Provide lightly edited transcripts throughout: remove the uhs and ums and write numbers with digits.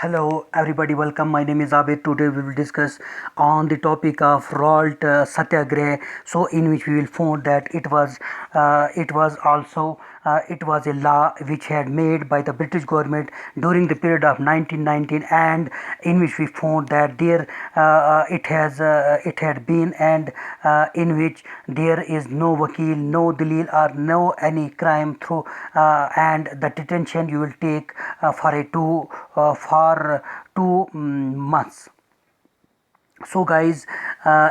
Hello everybody, welcome. My name is Abid. Today we will discuss on the topic of Ralt Satyagrah. So in which we will find that it was a law which had made by the British government during the period of 1919, and in which we found that it had been, and in which there is no vakil, no dalil, or no any crime through, and the detention you will take for 2 months. So guys,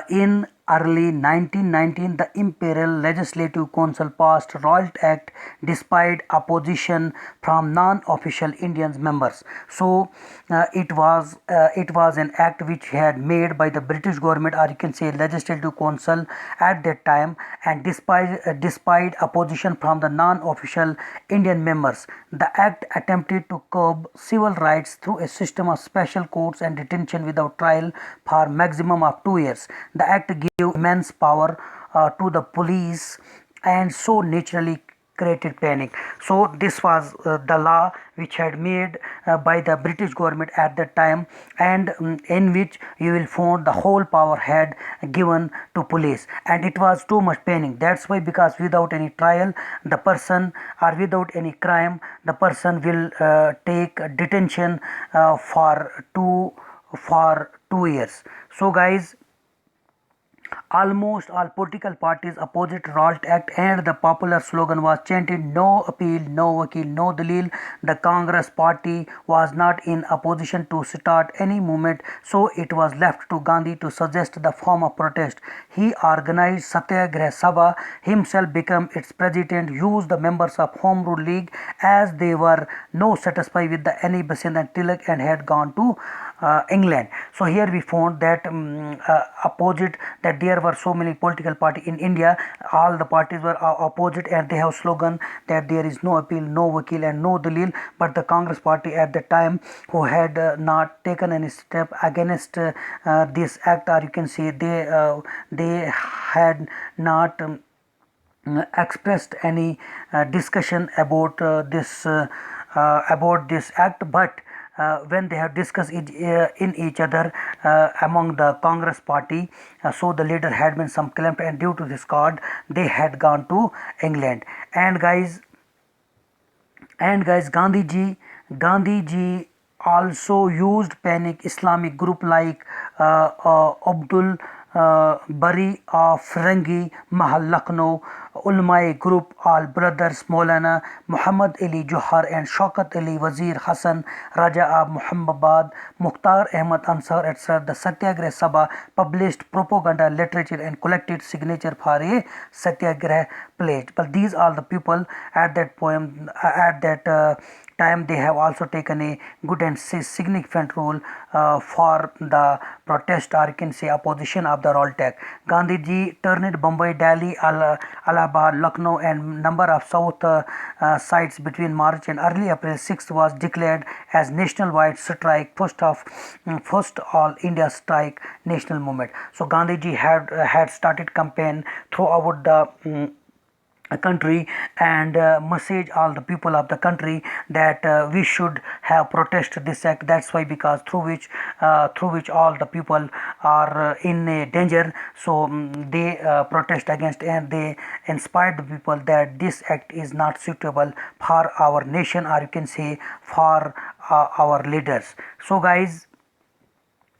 in early 1919 the Imperial Legislative Council passed Ralt Act despite opposition from non-official Indian members. So it was an act which had made by the British government, or you can say Legislative Council at that time, and despite opposition from the non-official Indian members, the act attempted to curb civil rights through a system of special courts and detention without trial for maximum of 2 years. The act gave immense power to the police and so naturally created panic. So this was the law which had made by the British government at that time, and in which you will find the whole power had given to police, and it was too much panic. That's why, because without any trial, the person, or without any crime, the person will take detention for 2 years. So guys, almost all political parties opposed Ralt Act, and the popular slogan was chanted, "No appeal, no vakil, no dalil." The Congress party was not in opposition to start any movement, so it was left to Gandhi to suggest the form of protest. He organized Satyagraha Sabha himself, became its president, used the members of Home Rule League as they were no satisfied with the Annie Besant and Tilak and had gone to England. So here we found that opposite, that there were so many political parties in India. All the parties were opposite, and they have slogan that there is no appeal, no vakil, and no dalil. But the Congress party at the time, who had not taken any step against this act, or you can say they had not expressed any discussion about this act, but when they have discussed it in each other among the Congress party, so the leader had been some clamped, and due to this card they had gone to England. And guys, Gandhiji also used panic Islamic group like Abdul Bari of Firangi Mahal Lucknow, Ulmai group Al Brothers Maulana Muhammad Ali Johar and Shaukat Ali Wazir Hassan Raja of Muhammad Mukhtar Ahmad Ansar, etc. The Satyagraha Sabha published propaganda literature and collected signature for a Satyagraha pledge. But these are the people at that time, they have also taken a good and significant role for the protest, or you can say opposition of the Ralt Act. Gandhiji turned Bombay, Delhi, Allahabad, Lucknow, and number of south sites between March and early April. 6th was declared as nationwide strike, first all India strike national movement. So Gandhiji had started campaign throughout the country, and message all the people of the country that we should have protest this act. That's why, because through which all the people are in a danger, so they protest against, and they inspire the people that this act is not suitable for our nation, or you can say for our leaders. So guys,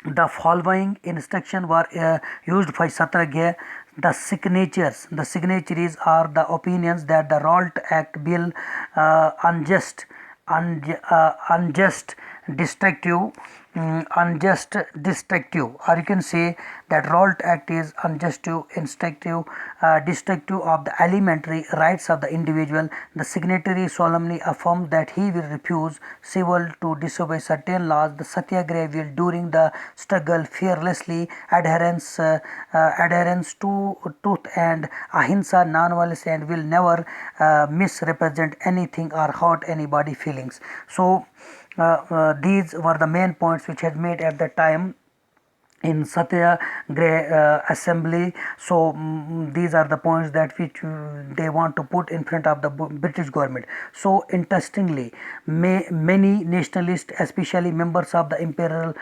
the following instruction were used by Satyagraha. The signatories are the opinions that the Ralt Act bill unjust, destructive, or you can say that Ralt Act is unjust, destructive of the elementary rights of the individual. The signatory solemnly affirms that he will refuse civil to disobey certain laws. The Satyagraha will, during the struggle, fearlessly adherence to truth and ahimsa, non-violence, and will never misrepresent anything or hurt anybody's feelings. So these were the main points which had made at the time, in Satyagrah assembly. So these are the points that which they want to put in front of the British government. So interestingly, many nationalists, especially members of the Imperial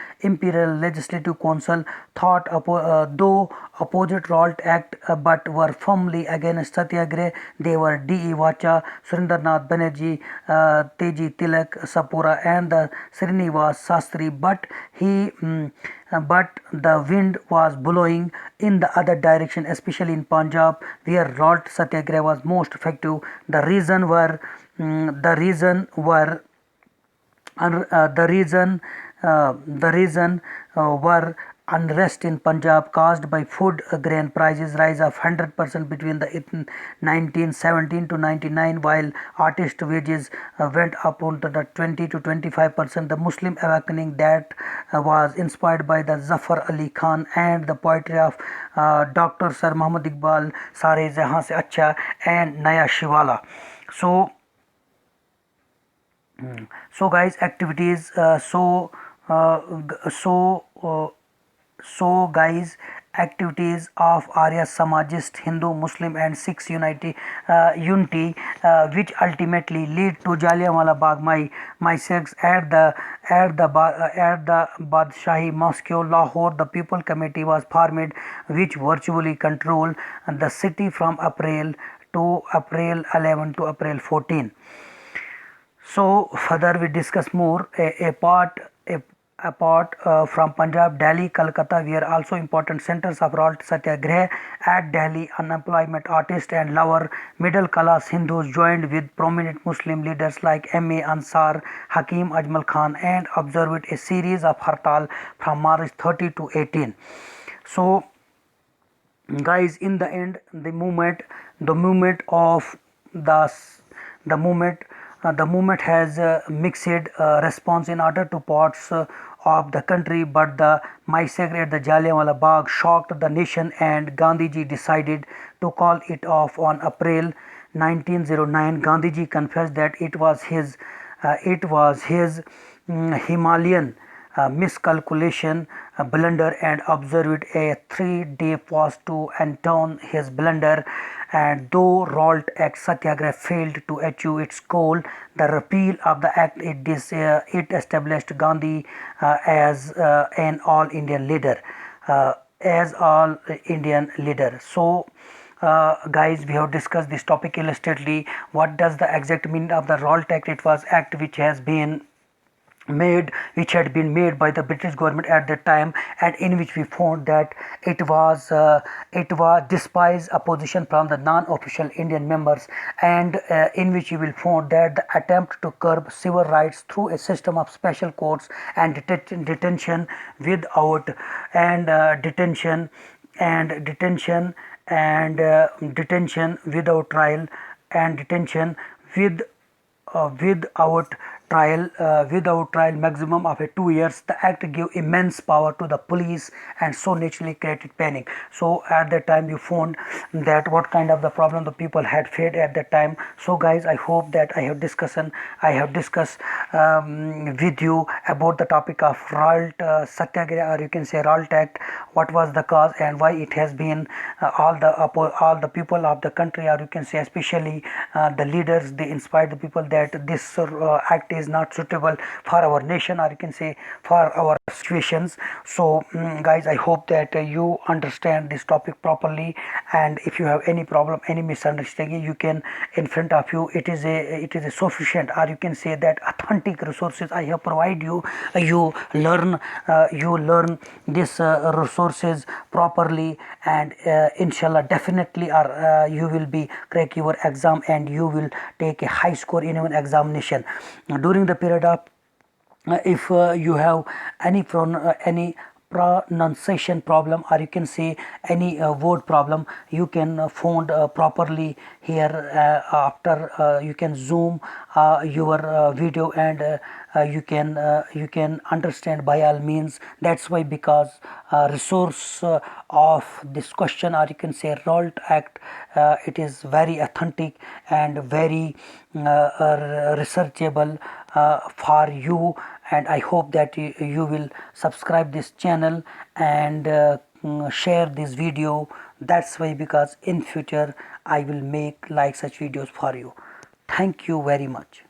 Legislative Council, thought though opposite Ralt Act, but were firmly against Satyagrah. They were D.E. Vacha, Surendranath Banerjee, Teji Tilak Sapura, and the Srinivas Sastri. But the wind was blowing in the other direction, especially in Punjab, where Ralt Satyagraha was most effective. The reason were unrest in Punjab caused by food grain prices rise of 100% between the 1917 to 99, while artist wages went up onto the 20 to 25%. The Muslim awakening that was inspired by the Zafar Ali Khan and the poetry of Dr. Sir Muhammad Iqbal, Sare Jahan Se Acha, and Naya Shivala. So guys, activities uh, so guys, activities of Arya Samajist, Hindu, Muslim, and Sikhs unity, which ultimately lead to Jallianwala Bagh massacres at the Badshahi Mosque, Lahore. The People Committee was formed, which virtually controlled the city from April 11 to April 14. So further we discuss more. Apart from Punjab, Delhi, Calcutta were also important centers of Ralt Satyagrah. At Delhi, unemployment artists and lower middle class Hindus joined with prominent Muslim leaders like M.A. Ansar, Hakim Ajmal Khan, and observed a series of hartal from March 30 to 18. So guys, in the end, the movement of the the movement the movement has mixed response in other two parts of the country, but the massacre at the Jallianwala Bagh shocked the nation, and Gandhiji decided to call it off on April 1909. Gandhiji confessed that it was his Himalayan miscalculation blunder, and observed a 3-day fast to atone his blunder. And though Ralt Act Satyagrah failed to achieve its goal, the repeal of the act it established Gandhi as an all Indian leader. So guys, we have discussed this topic illustrately. What does the exact meaning of the Ralt Act? It was act which had been made by the British government at that time, and in which we found that it was despite opposition from the non-official Indian members, and in which you will find that the attempt to curb civil rights through a system of special courts and detention without and detention and detention and detention without trial and detention with without trial maximum of 2 years. The act gave immense power to the police and so naturally created panic. So at that time you found that what kind of the problem the people had faced at that time. So guys, I hope that I have discussed with you about the topic of Ralt Satyagraha, or you can say Ralt Act, what was the cause and why it has been all the people of the country, or you can say especially the leaders, they inspired the people that this act is not suitable for our nation, or you can say for our situations. So guys, I hope that you understand this topic properly, and if you have any problem, any misunderstanding, you can in front of you, it is a sufficient, or you can say that authentic resources I have provided you. You learn this resources properly, and inshallah definitely, or you will be crack your exam and you will take a high score in your examination. During the period of if you have any pronunciation problem, or you can say any word problem, you can found properly here. After you can zoom your video, and you can understand by all means. That's why, because resource of this question, or you can say Ralt Act, it is very authentic and very researchable for you, and I hope that you will subscribe this channel and share this video. That's why, because in future I will make like such videos for you. Thank you very much.